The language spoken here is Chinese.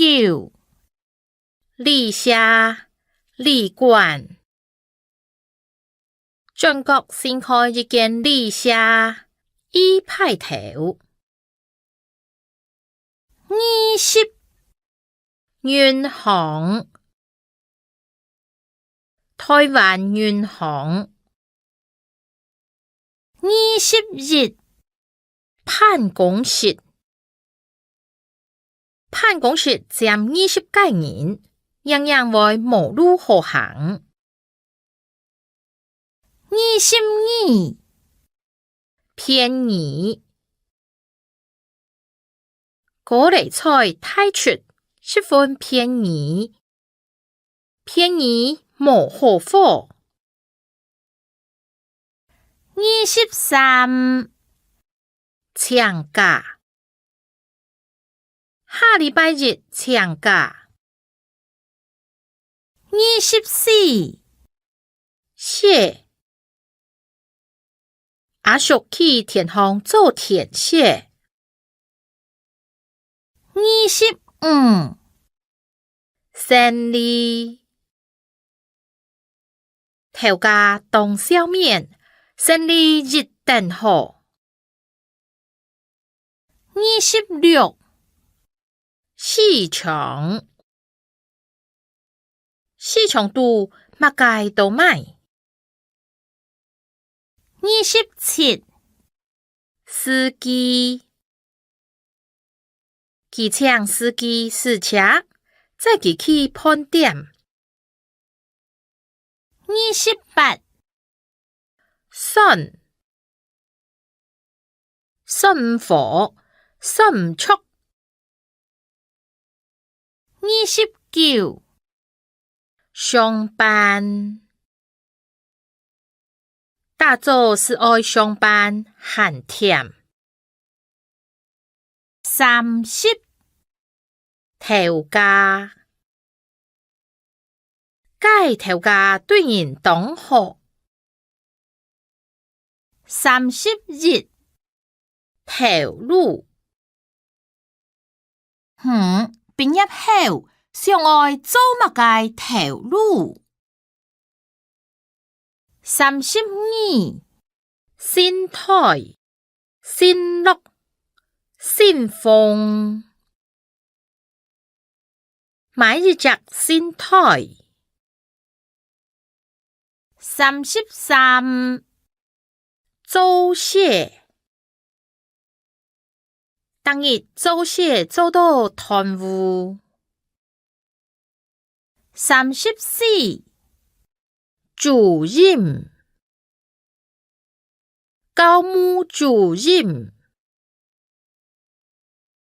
29理社理馆，中国新开一间理社，已派头。20銀行，台灣銀行。21辦公室，辦公室佔20幾人，樣樣會無路可行。22便宜，高麗菜太出，十分便宜，便宜無好貨。23搶價，下禮拜日搶價。24蟹，阿叔去田行做田蟹。25生理，頭家當小面，生理一定好。26市場，市場度乜嘢都買。27司機，佢請司機試車，再佢去判點。28順火順速。29上班，大早是愛上班閒忝。30頭家，該頭家對人當好。31頭路，畢業後想愛做乜嘅頭路。32新台新樂新風，買一隻新台。33租蟹，當日租蟹做到貪污。34主任，教務主任。